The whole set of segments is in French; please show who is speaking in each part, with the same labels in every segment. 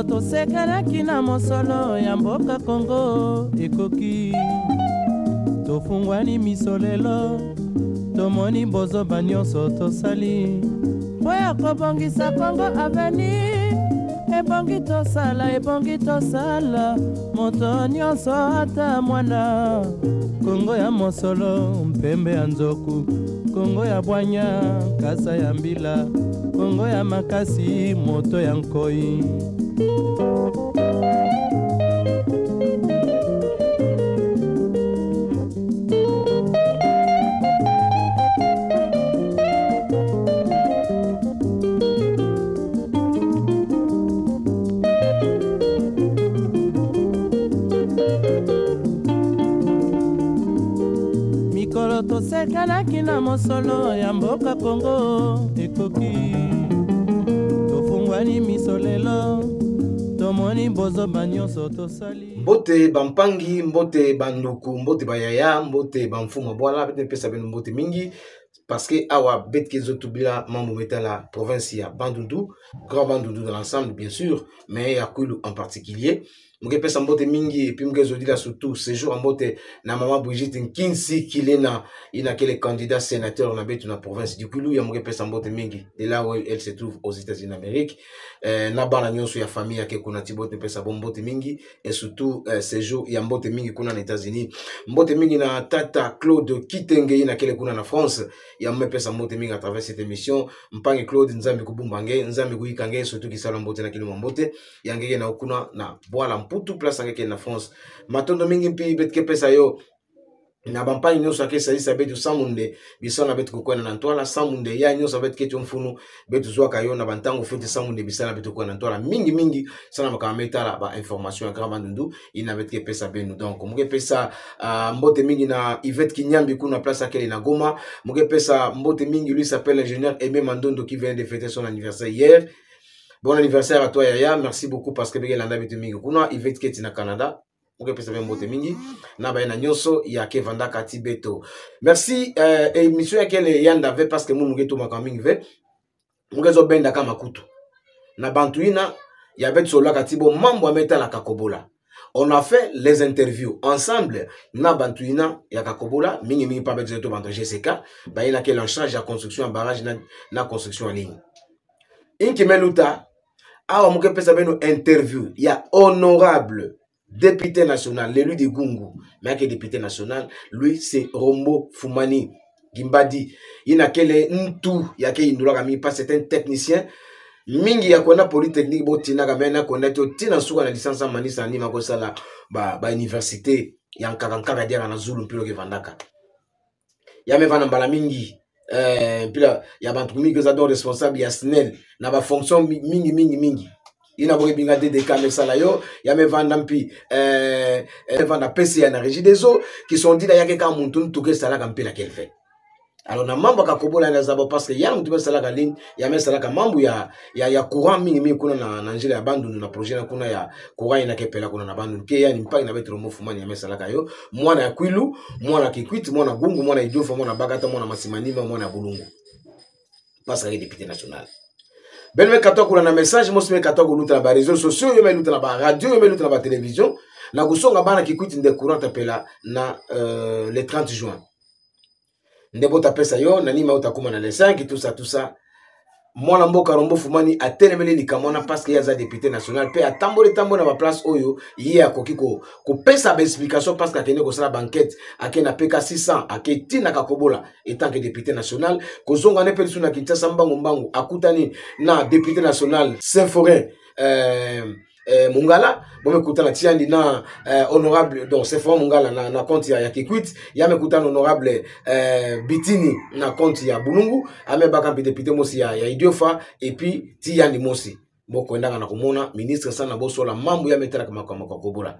Speaker 1: mikolo tosekanaki na mosolo ya mboka Kongo ekoki tofungwani misolelo tomoni bozoba nyonso tosali mpo ya kobongisa Kongo aveni ebongi tosala moto nyonso ata mwana Kongo ya mosolo mpembe ya nzoku Kongo ya bwanya kasa ya mbila Kongo ya makasi moto ya nkoi mikolo tosekanaki na mosolo ya mboka Kongo ekoki tofungwani misolelo tomoni bozoba nyonso tosali
Speaker 2: mbote bampangi mbote banduku mbote bayaya mbote bamfuma bwala pete pesa beno mbote mingi parce que awa betke zotubila mambo metala province ya Bandundu Grand Bandundu dans l'ensemble bien sûr mais ya Kwilu en particulier muge pesa mbote mingi et puis muge zodila surtout ce jour mbote na maman Brigitte Nkinsi kilena ina kele candidat sénateur na betu na province du Kwilu ya muge pesa mbote mingi de là où elle se trouve aux États-Unis d'Amérique na bana nyonso ya famille yake kuna tibote pesa mbote mingi et surtout ce jour ya mbote mingi kuna na États-Unis mbote mingi na tata Claude Kitenge ina kele kuna na France ya muge pesa mbote mingi à travers cette émission mpange Claude nzambi kubumbange nzambi kuikange surtout kisala mbote na kilo mbote yangeke na okuna na bwala tout place angeke na France matondo mingi mpi betke pesa yo na bampani nyonso ake salisa betu samunde bisana betu kokwena na ntwala samunde ya nyonso betke chomfunu betu zwaka yo na bantango fete samunde bisana betu kokwena na ntwala mingi sana makametala ba information ya Grand Bandundu ina betke pesa benu donc muge pesa mbote mingi na Yvette Kinyambi kuna place akele na Goma muge pesa mbote mingi lui s'appelle ingénieur Aimé Mandondo qui vient de fêter son anniversaire hier. Bon anniversaire à toi Yaya, merci beaucoup parce que bege landa bitu mingi kuna Yvette Keti na Canada. Muge pesa mbote mingi na ba na nyonso ya Kevanda Katibeto. Merci émission yakele yanda ve parce que muge to makamingi ve. Muge zo benda kama kutu. Na bantuina ya bet solo katibo mambo ameta la kakobola. On a fait les interviews ensemble na bantuina ya kakobola mingi pa bet to bantu GCK ba ina kele en charge ya construction barrage na construction en ligne. Inki meluta awa muke pesa beno interview ya honorable député national l'élu de Gungu mais que député national lui c'est Rombo Fumani Gimbadi ina kele ntu yake indula kami pas c'est un technicien mingi ya kona polytechnique botina kamena kona to tina suka na licence manisa ni makosala ba université ya nkaka dia na Zulu mpilo ke vandaka ya mevana mbala mingi pila ya bantu mingi zado responsable ya SNEL na ba fonction mingi ina boye binga DDK mesala yo ya me vanda mpi vanda PC na régie des eaux qui sont dit ya ke ka muntu ntuke sala ka mpila qu'elle fait alors na mambo ka kobola na zabo parce que ya mtu sala ka ligne ya mesala ka mambo ya courant mingi kuna na njira ya Bandundu na projet na kuna ya courant ina kepela kuna na Bandundu ke ya ni mpaka na betro mofumani ya mesala ka yo mwana ya Kwilu mwana Kikwit mwana Gungu mwana Idiofa mwana Bagata mwana Masimanima mwana Bulungu parce que député national ben me kato kuna na message mo se me kato luta na ba réseaux sociaux yo me luta na ba radio yo me luta na ba télévision na kusonga bana Kikwit de courant apela na le 30 juin ndebo ta pesa yo nani ma utakuma na le 5 tout ça mwana mboka Rombo Fumani atelemeli likamona parce que yaza député national pe atambole na ba place oyo yé akoki ko pesa ba explication parce que akene ko sala banquette akena peka 600 aketina kakobola étant que député national ko zonga ne pesu na Kinshasa mbangu akutani na député national Saint-Forin Mungala bon écoutant la tiandi na honorable donc c'est fort Mungala na compte ya Kikwit ya me écoutant honorable Bitini na compte ya Bulungu ame baka député mosi ya Idiofa et puis tiandi mosi boko ndanga na kumona ministre sana boso la mambo ya metera kama kobola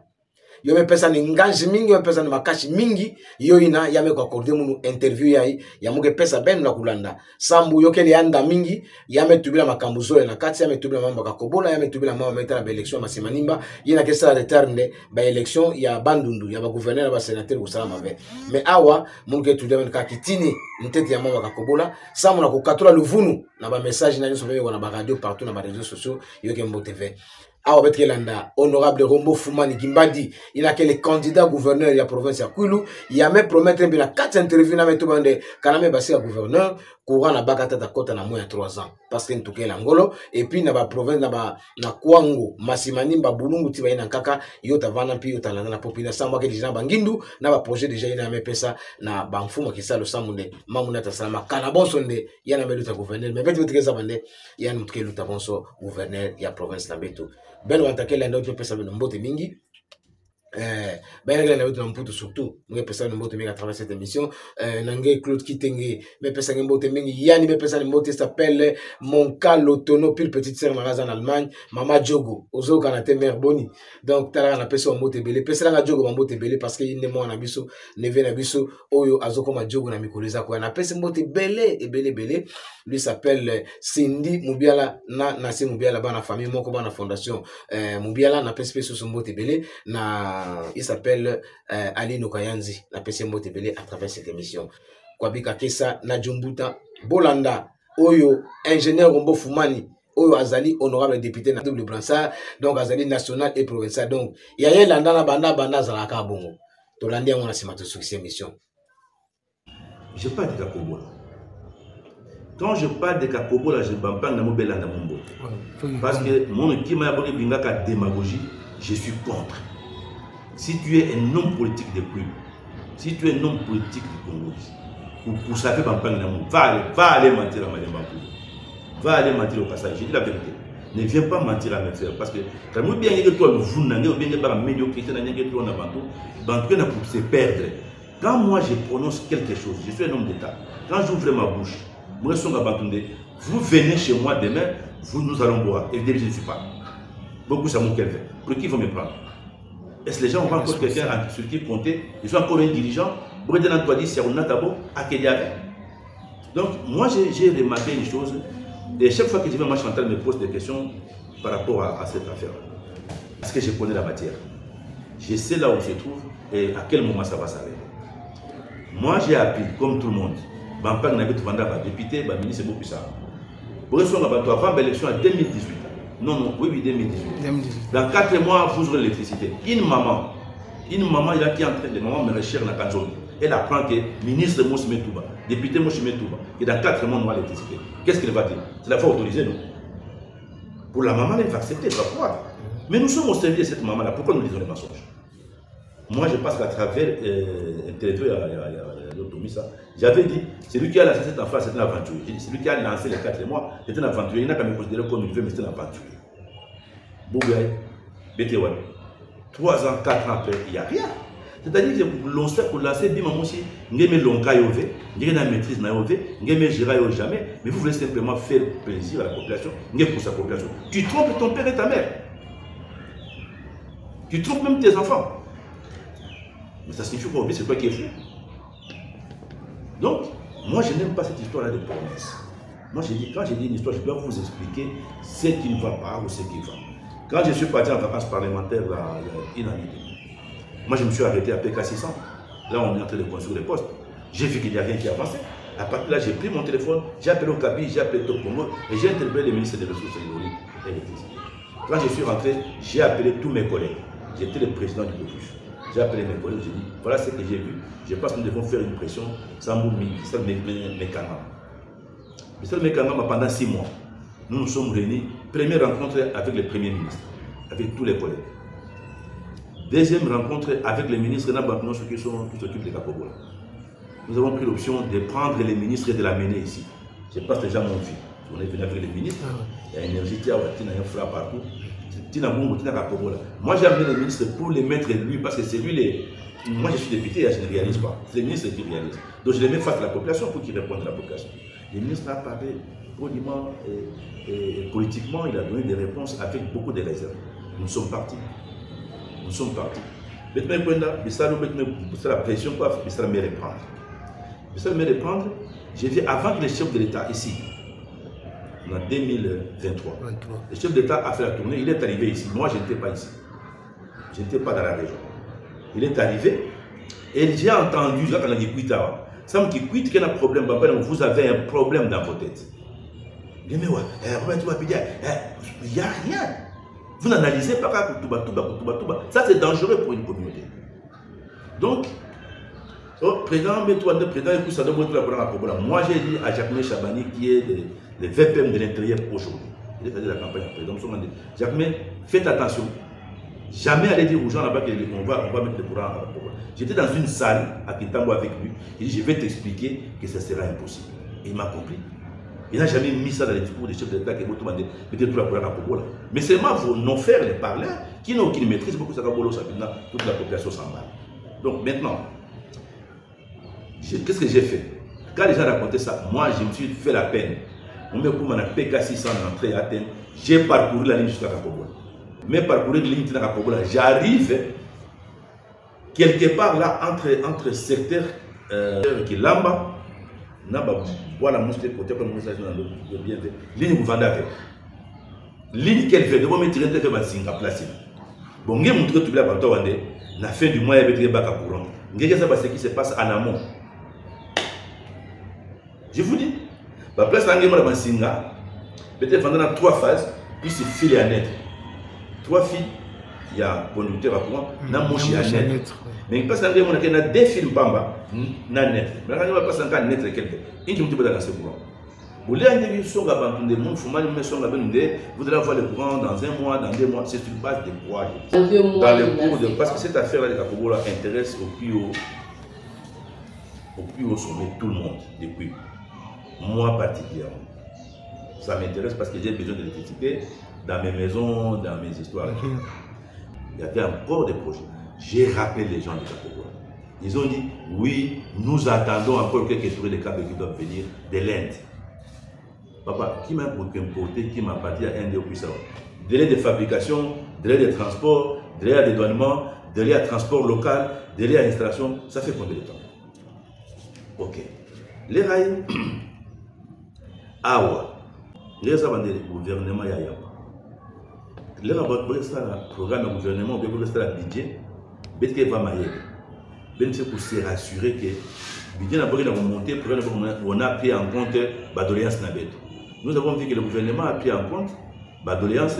Speaker 2: yo me pesa ni nganji mingi yo pesa ni makashi mingi yo ina ya me ko accorder mu interview ya muge pesa ben na kulanda sambu yo kele anda mingi ya me tubila makambuzo na kati ya me tubila mambo kakobola ya me tubila mambo metera ba election masimanimba yina kesa retardne ba election ya Bandundu ya ba gouverneur ba sénateur kusala mabe mais awa muge tudema ka kitini ntete ya mambo kakobola samu na ko katula luvunu na ba message na nso bebe na ba radio partout na ba réseaux sociaux yo ke Mbo TV honorable Rombo Fumani Gimbadi, il a que les candidats gouverneurs de la province à Kwilu, il a même promettre bien 4 interviews dans tout monde kaname basé à gouverneur courant na bakata ta kota na moins 3 ans parce que ntuke l'angolo et puis na ba province na Kwango Masimani ba Bulungu tiba ina kaka yota vana puis yota na population ba que les gens bangindu na ba projet déjà ina mepesa na ba mfuma kisalo samunde mamuna ta salama kana bonsonde yana meluta gouverneur mais peut-être que ça bande yana mtuke luta bonso gouverneur ya province na beto ben watakela ndio pesa bino mbote mingi ben la na mputu surtout mwe pesa mbote mingi à travers cette émission nangé Claude Kitenge me pesa mbote mingi yani me pesa mbote s'appelle mon cas l'autono pile petite sœur en Allemagne mama Jogo ozo kanate mère boni donc tala na pesa mbote belé pesa na Jogo mbote belé parce que ine mo na biso neve na biso oyo azoko ma Jogo na mikoleza ko na pesa mbote belé et belé lui s'appelle Cindy Mubiala na si Mubiala bana famille moko bana fondation Mubiala na pesa so mbote belé na il s'appelle Ali Nokayanzi la PC Motebele à travers cette émission Kwabika Kesa na Jumbuta Bolanda Oyo ingénieur Rombo Fumani Oyo Azali honorable député na double brassard donc Azali national et provincial donc il y a landa na banda zalaka bongo to landia on a simato sur cette émission.
Speaker 3: Je parle de Kakobola. Quand je parle de Kakobola, je ne parle pas de Mobelanda Mumbo. Parce que mon équipe m'a appris la démagogie, je suis contre. Si tu es un homme politique de plume, si tu es un homme politique du Congo, pour ça faire va aller mentir à Madame Bampou. Va aller mentir au passage. Je dis la vérité. Ne viens pas mentir à mes frères. Parce que quand nous bien que toi, vous n'avez pas bien par médiocrité, vous n'avez pas pour se perdre. Quand moi je prononce quelque chose, je suis un homme d'État. Quand j'ouvre ma bouche, vous venez chez moi demain, nous allons boire. Et je ne suis pas. Beaucoup ça mon quelqu'un. Pour qui il faut me prendre? Est-ce que les gens ont encore quelqu'un sur qui compter? Ils sont encore un dirigeant. Donc, moi, j'ai remarqué une chose. Et chaque fois que je vais moi, Chantal me pose des questions par rapport à cette affaire. Parce que je connais la matière. Je sais là où je trouve et à quel moment ça va s'arrêter. Moi, j'ai appris, comme tout le monde, Bampang n'avait tout vendu à député, ministre, c'est beaucoup ça. Pour avant l'élection en 2018. Non, oui, 2018. Dans 4 mois, vous aurez l'électricité. Une maman, il a qui est en train de maman me recherche dans la Kanzoni. Elle apprend que le ministre Moussime Touba, député Moussime Touba, et dans 4 mois, on aura l'électricité. Qu'est-ce qu'il va dire? C'est la fois autorisée, non? Pour la maman, elle va accepter, elle va croire. Mais nous sommes au service de cette maman-là. Pourquoi nous disons les mensonges? Moi, je pense qu'à travers un téléphone, j'avais dit, c'est lui qui a lancé cette affaire, c'est une aventure. C'est lui qui a lancé les 4 mois, c'est une aventure. Il n'a qu'à me considérer comme il veut, mais c'est une aventure. Bougaï, Bétéouane, 3 ans, 4 ans après, il n'y a rien. C'est-à-dire que pour lancer, vous avez l'onka yové, vous avez la maîtrise naïve, vous avez géré jamais, mais vous voulez simplement faire plaisir à la population, vous pour sa population. Tu trompes ton père et ta mère. Tu trompes même tes enfants. Mais ça signifie quoi? C'est toi qui es fou. Donc, moi je n'aime pas cette histoire-là de promesses. Moi quand j'ai dit une histoire, je dois vous expliquer ce qui ne va pas ou ce qui va. Quand je suis parti en vacances parlementaires il y a une année, moi je me suis arrêté à PK600. Là on est en train de construire les postes. J'ai vu qu'il n'y a rien qui avançait. À partir de là, j'ai pris mon téléphone, j'ai appelé au cabine, j'ai appelé Top Congo et j'ai interpellé le ministre des Ressources hydrauliques et électricité. Quand je suis rentré, j'ai appelé tous mes collègues. J'étais le président du COPUF. J'ai appelé mes collègues, j'ai dit, voilà ce que j'ai vu. Je pense que nous devons faire une pression sans Michel Mekanga. Michel Mekanga, pendant 6 mois, nous nous sommes réunis. Première rencontre avec le Premier ministre, avec tous les collègues. Deuxième rencontre avec les ministres qui s'occupent des Kakobola. Nous avons pris l'option de prendre les ministres et de l'amener ici. Je passe déjà mon vie. On est venu avec les ministres. Il y a énergie, il y a un frère partout. Moi j'ai amené les ministres pour les mettre lui parce que c'est lui moi je suis député et je ne réalise pas. C'est les ministres qui réalisent. Donc je les mets face à la population pour qu'ils répondent à la population. Le ministre a parlé poliment et politiquement, il a donné des réponses avec beaucoup de réserves. Nous sommes partis. Nous sommes partis. Maintenant, c'est la pression quoi, c'est la me reprendre. C'est la me reprendre. J'ai vu avant que les chefs de l'État ici. En 2023. Le chef d'État a fait la tournée, il est arrivé ici. Moi, je n'étais pas ici. Je n'étais pas dans la région. Il est arrivé et j'ai entendu, là, quand on a dit Kuita, ça me dit Kuita, qu'il y a un problème, vous avez un problème dans vos têtes. Il dit, mais ouais, il n'y a rien. Vous n'analysez pas Touba. Ça, c'est dangereux pour une communauté. Donc, président, mets-toi de président, écoute, ça doit être la problème. Moi, j'ai dit à Jacques Chabani, qui est le VPM de l'intérieur aujourd'hui, il a fait la campagne à président, Jacques, faites attention. Jamais aller dire aux gens là-bas qu'on va mettre le courant à la problème. J'étais dans une salle à Kintambo avec lui, il dit, je vais t'expliquer que ça sera impossible. Et il m'a compris. Il n'a jamais mis ça dans les discours des chefs d'État qui vont demander mettez tout la courant à Pogola. Mais seulement vos non-faire, les parleurs, qui n'ont aucune maîtrise, beaucoup ça va toute la population s'en bat. Donc maintenant, qu'est-ce que j'ai fait? Quand les gens racontaient ça, moi je me suis fait la peine. On me dit que PK 600 entrée à Athènes, j'ai parcouru la ligne jusqu'à Kapogola. Mais parcourir la ligne jusqu'à Kapogola, j'arrive quelque part là entre secteur qui lamba. Voilà, côté comme ligne vous vendez avec. Ligne qu'elle fait, de vous mettre un peu ma singa place. Bon, vous montrez tout là pendant la fin du mois, il y avait des bacs à courant. Vous savez ce qui se passe en amont. Je vous dis, la place là, la singa, peut-être pendant 3 phases, puis c'est fil à net. 3 fils, il y a conducteur à courant, il y a mouche à net. Mais il passe dans le a des films bamba, na net. Mais quand il passe dans le net, il y a dans ce courant. Vous voulez aller sur la bande de monde, vous allez avoir le courant dans 1 mois, dans 2 mois, c'est une base de courage. Dans le cours de. Parce que cette affaire-là de Kapogola intéresse au plus haut sommet tout le monde, depuis moi particulièrement. Ça m'intéresse parce que j'ai besoin d'électricité dans mes maisons, dans mes histoires. Il y avait encore des projets. J'ai rappelé les gens de Kapogola. Ils ont dit, oui, nous attendons encore quelques tours de câbles qui doivent venir de l'Inde. Papa, qui m'a importé, qui m'a parti à Inde au puissant? Délai de fabrication, délai de transport, délai à dédouanement, délai à transport local, délai à installation, ça fait combien de temps? Ok. Les rails, awa, les avons des gouvernements yaya. Les rails, le programme de gouvernement, le budget, il va mailler. Pour se rassurer que le budget n'a pas monté, on a pris en compte la doléance Nabeto. Nous avons vu que le gouvernement a pris en compte la doléance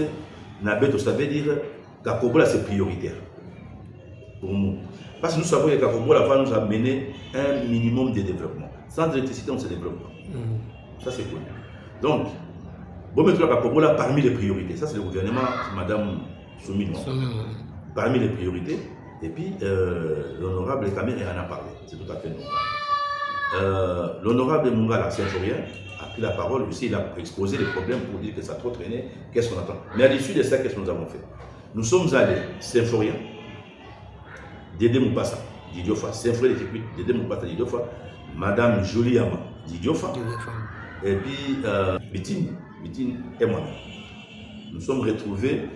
Speaker 3: Nabeto, ça veut dire que Kapogola c'est prioritaire pour nous. Parce que nous savons que Kapogola va nous amener un minimum de développement. Sans électricité, on ne se développe pas. Ça c'est connu. Donc, bon, mettre Kapogola parmi les priorités. Ça c'est le gouvernement, Madame Soumino. Parmi les priorités. Et puis, l'honorable Kamere en a parlé. C'est tout à fait normal. L'honorable Mungala Saint-Florien a pris la parole aussi, il a exposé les problèmes pour dire que ça a trop traîné, qu'est-ce qu'on attend. Mais à l'issue de ça, qu'est-ce que nous avons fait? Nous sommes allés, Saint-Florien, Dédé Moupassa, Didiofa, Saint-Florien, Dédé Moupassa, Didiofa, Madame Joliama, Didiofa, et puis Bitine et moi. Nous sommes retrouvés,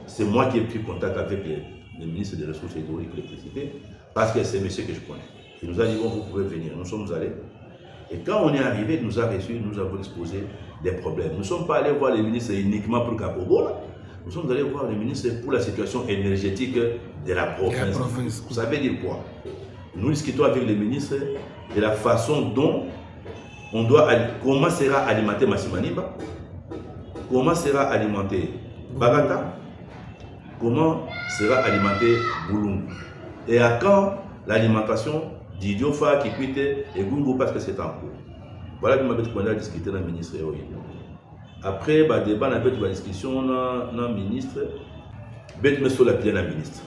Speaker 3: c'est moi qui ai pris contact avec le ministre des Ressources hydrauliques et de l'électricité, parce que c'est monsieur que je connais. Il nous a dit, bon, vous pouvez venir. Nous sommes allés. Et quand on est arrivé, il nous a reçus, nous avons exposé des problèmes. Nous ne sommes pas allés voir le ministre uniquement pour Kapogola. Nous sommes allés voir le ministre pour la situation énergétique de la province. Vous savez dire quoi? Nous discutons avec le ministre de la façon dont on doit, comment sera alimenté Massimaniba, comment sera alimenté Bagata, comment sera alimenté Boulungu. Et à quand l'alimentation d'Idiofa, Kikwite et Gungu parce que c'est en cours. Voilà que je vais discuter dans le ministre. Après, le débat, on a fait la discussion dans le ministre. Je vais sur la bien le ministre.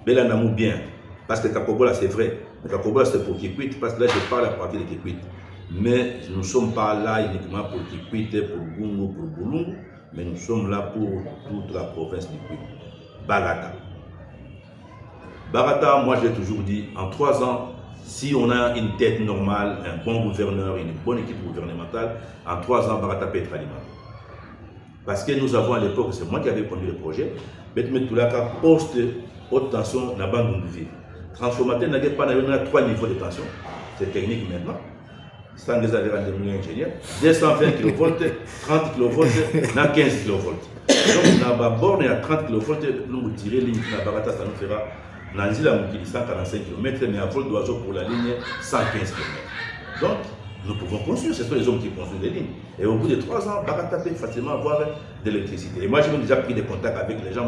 Speaker 3: Mais là, on a bien. Parce que Kapogola, c'est vrai. Mais Kapogola, c'est pour Kikwite. Parce que là, je parle à partir de Kikwite. Mais nous ne sommes pas là uniquement pour Kikwite, pour Gungu, pour Boulungu. Mais nous sommes là pour toute la province du Kikwite. Bagata. Bagata, moi, j'ai toujours dit, en 3 ans, si on a une tête normale, un bon gouverneur, une bonne équipe gouvernementale, en 3 ans, Bagata peut être alimenté. Parce que nous avons à l'époque, c'est moi qui avais conduit le projet, Betme Toulaka poste haute tension dans la bande de ville. Transformateur n'a pas 3 niveaux de tension, c'est technique maintenant. Sans les adhérents de ingénieur, 220 kV, 30 kV, 15 kV. Donc, on a borne à 30 kV, nous tirer ligne dans Bagata, ça nous fera. Nanzila Moukili 145 km, mais à vol d'oiseau pour la ligne 115 km. Donc, nous pouvons construire. Ce sont les hommes qui construisent les lignes. Et au bout de 3 ans, Barata peut facilement avoir de l'électricité. Et moi, j'ai déjà pris des contacts avec les gens.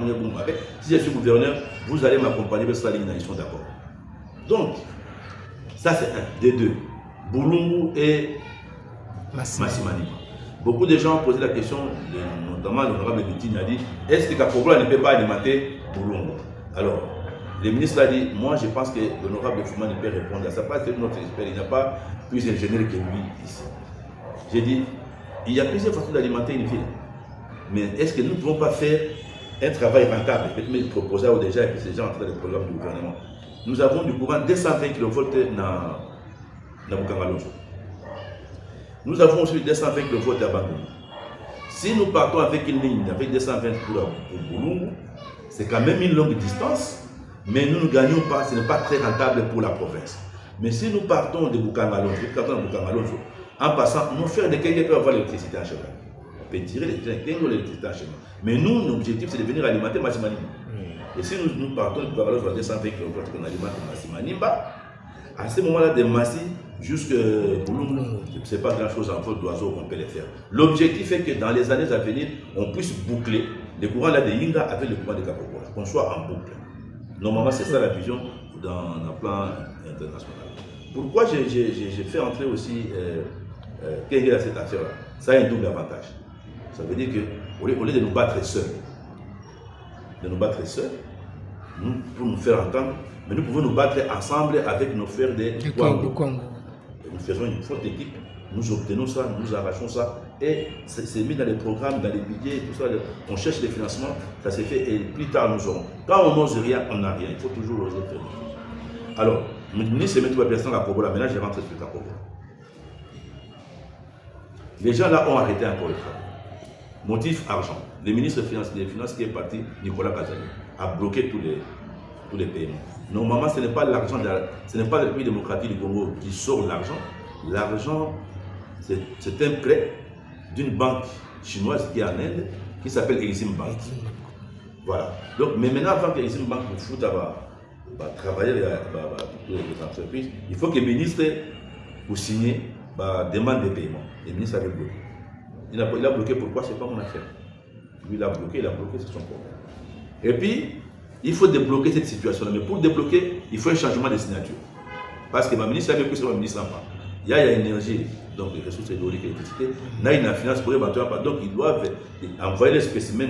Speaker 3: Si je suis gouverneur, vous allez m'accompagner vers cette ligne, ils sont d'accord. Donc, ça c'est un des deux. Boulungu et Massimani. Beaucoup de gens ont posé la question, notamment l'honorable Betine a dit, est-ce que Kakobola ne peut pas alimenter Boulungu? Alors, le ministre a dit, moi je pense que l'honorable Fouman ne peut répondre à ça, parce que notre expert, il n'y a pas plus ingénieur que lui ici. J'ai dit, il y a plusieurs façons d'alimenter une ville. Mais est-ce que nous ne pouvons pas faire un travail rentable? Peut-être proposer aux déjà, et puis ces gens en train de programme du gouvernement. Nous avons du courant 220 kV dans Bukangalonzo. Nous avons aussi 220 kV à Bandundu. Si nous partons avec une ligne avec 220 pour Boulungu, c'est quand même une longue distance, mais nous ne gagnons pas, ce n'est pas très rentable pour la province. Mais si nous partons de Bukangalonzo, en passant, nos frères de Kenya peuvent avoir l'électricité en chemin. On peut tirer l'électricité en chemin. Mais nous, notre objectif, c'est de venir alimenter Massimani. Et si nous partons de Bukangalonzo à 220 km qu'on alimente Massimani, à ce moment-là, de Massi jusqu'à Boulungu, ce n'est pas grand-chose en vol d'oiseau qu'on peut les faire. L'objectif est que dans les années à venir, on puisse boucler les courants là de Yinga avec le courant de Kapokola, qu'on soit en boucle. Normalement, c'est ça la vision dans le plan international. Pourquoi j'ai fait entrer aussi Kenya à cette affaire-là? Ça a un double avantage. Ça veut dire qu'au lieu de nous battre seuls, pour nous faire entendre, mais nous pouvons nous battre ensemble avec nos frères du Congo. Nous faisons une forte équipe, nous obtenons ça, nous arrachons ça, et c'est mis dans les programmes, dans les budgets, tout ça. On cherche les financements, ça s'est fait, et plus tard nous aurons. Quand on n'ose rien, on n'a rien. Il faut toujours oser faire des choses. Alors, le ministre met tout la personne à Kapobola, maintenant je rentre sur Kapobola. Les gens là ont arrêté encore le travail. Motif argent. Le ministre des Finances qui est parti, Nicolas Kazali, a bloqué tous les paiements. Normalement, ce n'est pas l'argent, ce n'est pas le République démocratique du Congo qui sort l'argent. L'argent, c'est un prêt d'une banque chinoise qui est en Inde, qui s'appelle Exim Bank. Voilà. Donc, mais maintenant, avant que Exim Bank nous foute à travailler les entreprises, il faut que le ministre, pour signer, demande des paiements. Le ministre avait bloqué. Il a bloqué pourquoi? C'est pas mon affaire. Lui, il a bloqué, c'est son problème. Et puis, il faut débloquer cette situation-là. Mais pour débloquer, il faut un changement de signature. Parce que ma ministre avait plus que ma ministre en parle. Il y a l'énergie, donc les ressources hydrauliques et l'électricité. Il y a une finance pour éventuellement. Donc, ils doivent envoyer les spécimens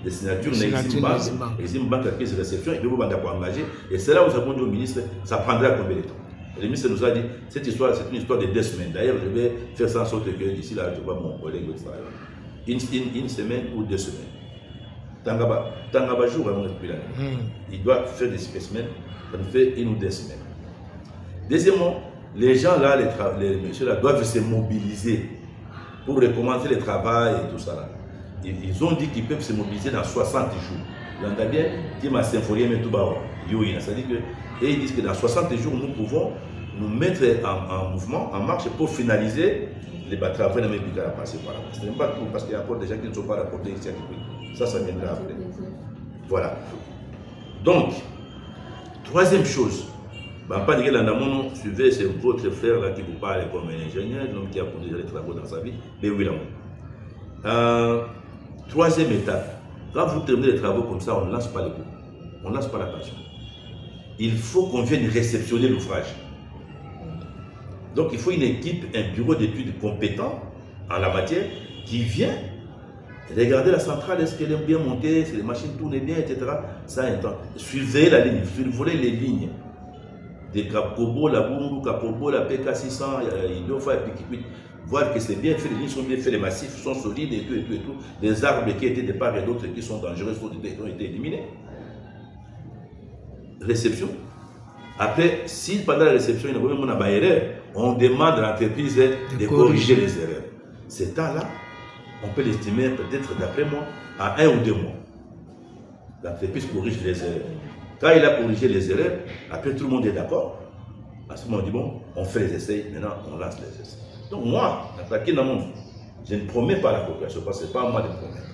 Speaker 3: de signature dans Exim Bank, la caisse de réception, et puis vous engager. Et c'est là où nous avons dit au ministre, ça prendra combien de temps? Et le ministre nous a dit, cette histoire, c'est une histoire de 2 semaines. D'ailleurs, je vais faire ça en sorte que d'ici là, je vois mon collègue de travail. Une semaine ou 2 semaines. Tangaba jour, il doit faire des spécimens, ça nous fait 1 ou 2 semaines. Deuxièmement, les gens là, les messieurs là, doivent se mobiliser pour recommencer le travail et tout ça là. Ils ont dit qu'ils peuvent se mobiliser dans 60 jours. L'Andabien dit ma symphonie, mais tout bas, c'est-à-dire que, et ils disent que dans 60 jours, nous pouvons nous mettre en mouvement, en marche pour finaliser les travaux dans les budgets à passer par là. Ce n'est pas tout, parce qu'il y a encore des gens qui ne sont pas rapportés ici à Kipoué. Ça viendra après. Voilà. Donc, troisième chose, pas dire l'Andamon, suivez, c'est votre frère là qui vous parle comme un ingénieur, l'homme qui a fait déjà les travaux dans sa vie, mais oui, là. Troisième étape, quand vous terminez les travaux comme ça, on ne lance pas les coups, on ne lance pas la passion. Il faut qu'on vienne réceptionner l'ouvrage. Donc il faut une équipe, un bureau d'études compétent en la matière qui vient regarder la centrale, est-ce qu'elle est bien montée, si les machines tournent bien, etc. Ça a un temps. Suivez la ligne, survolez les lignes. Des Kapobo, la Bungu, Kapobo, la PK600, il y a Pikipit. Voir que c'est bien fait, les lignes sont bien faites, les massifs sont solides et tout, et tout, et tout. Des arbres qui étaient de part et d'autres qui sont dangereux ont été éliminés. Réception. Après, si pendant la réception, il y a vraiment une erreur, on demande à l'entreprise de corriger les erreurs. Ce temps-là, on peut l'estimer peut-être, d'après moi, à 1 ou 2 mois. L'entreprise corrige les erreurs. Quand il a corrigé les erreurs, après tout le monde est d'accord. À ce moment, on dit bon, on fait les essais, maintenant on lance les essais. Donc moi, je ne promets pas la coopération, parce que ce n'est pas à moi de promettre.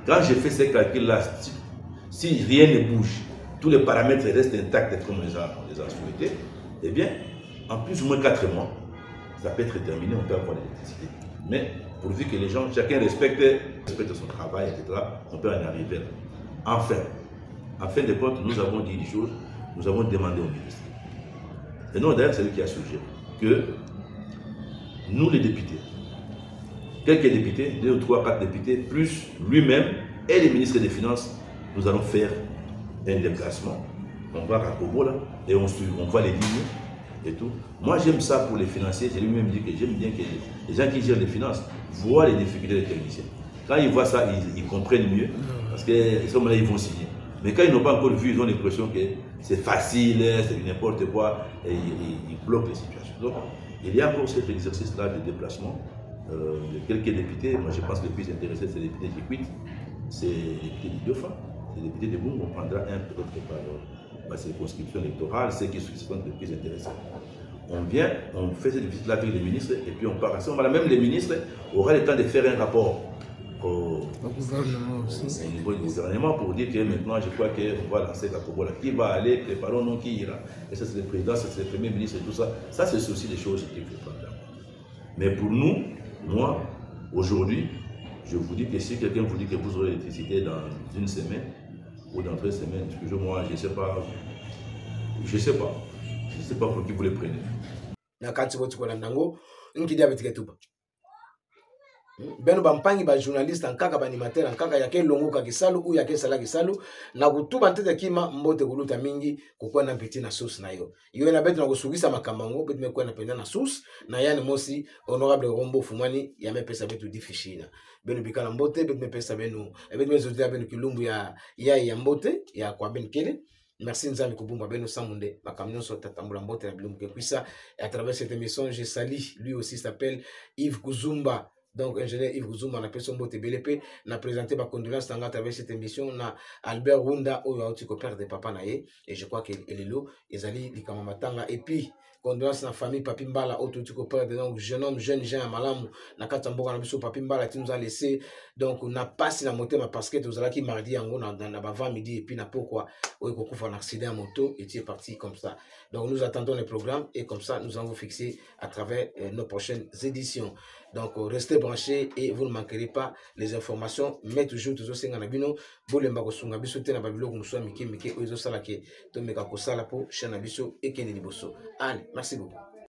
Speaker 3: Quand je fais ces calculs-là, si rien ne bouge, tous les paramètres restent intacts comme les a souhaités, eh bien, en plus ou moins 4 mois, ça peut être terminé, on peut avoir l'électricité. Mais pourvu que les gens, chacun respecte son travail, etc., on peut en arriver là. Enfin, en fin de compte, nous avons dit des choses, nous avons demandé au ministre. Et non, d'ailleurs, c'est lui qui a suggéré que nous, les députés, quelques députés, 2 ou 3, 4 députés, plus lui-même et les ministres des Finances, nous allons faire un déplacement. On va à Kobo là, et on va les lignes et tout. Moi, j'aime ça pour les financiers. J'ai lui-même dit que j'aime bien que les gens qui gèrent les finances voient les difficultés des techniciens. Quand ils voient ça, ils comprennent mieux, parce que ce moment-là, ils vont signer. Mais quand ils n'ont pas encore vu, ils ont l'impression que c'est facile, c'est n'importe quoi, et ils bloquent les situations. Donc, il y a encore cet exercice-là de déplacement de quelques députés. Moi, je pense que le plus intéressé, c'est les députés J8, c'est les députés du Dauphin, c'est les députés de Boum. On prendra un peut-être par la circonscription électorale, ceux qui sont les plus intéressés. On vient, on fait cette visite-là avec les ministres, et puis on part à ce moment-là. Même les ministres auront le temps de faire un rapport au gouvernement aussi. Au niveau du gouvernement pour dire que maintenant, je crois qu'on va lancer la Kobo là. Qui va aller, préparons-nous qui ira. Et ça, c'est le président, c'est le premier ministre et tout ça. Ça, c'est aussi des choses qu'il faut prendre. Mais pour nous, moi, aujourd'hui, je vous dis que si quelqu'un vous dit que vous aurez l'électricité dans 1 semaine ou dans 3 semaines, moi, je ne sais pas. Je ne sais pas. Je ne sais pas pour qui vous les prenez.
Speaker 2: Beno bampangi ba journaliste ankaka ba animateur ankaka yake longo ka kisalu ou yake sala kisalu na kutuba ntete kima mbote kuluta mingi kokwa na peti na source na yo na betu na kusugisa makambango betu mekwa na penda na source na yani mosi honorable Rombo Fumani ya mepesa betu difishina beno bikala mbote betu mepesa beno betu mezotia beno kilumbu ya mbote ya kwa ben kele. Merci Nzambi Kubumba Beno Samunde, ma camion sur Tatambula Mbote la Bilum Kekwisa. Et à travers cette émission, je salue, lui aussi s'appelle Yves Kuzumba. Donc, ingénieur Yves Kuzumba, on appelle son Mbote BLP. On a présenté ma condolence à travers cette émission. On a Albert Runda, où il y a un père de papa naïe. Et je crois qu'il est là. Ils allaient les Kamamatanga. Et puis, condoléances à la famille Papimbala, autre père de donc jeune homme, jeune Jean Malam, Nakatamboka Nabiso Papimbala, qui nous a laissé. Donc, on a passé la moto, parce que nous avons qui mardi, en gros, dans la 20 midi, et puis, n'a pourquoi, on a fait un accident à moto, et tu es parti comme ça. Donc, nous attendons les programmes, et comme ça, nous allons vous fixer à travers nos prochaines éditions. Donc, restez branchés, et vous ne manquerez pas les informations, mais toujours, toujours, c'est un abino, Bolemba Kosunga, Bisote, na Babilo, Moussa, Mike, Oizo Salake, Tomeka Kosala, pour Chanabiso, et Kennedy Bosso. Allez, merci beaucoup.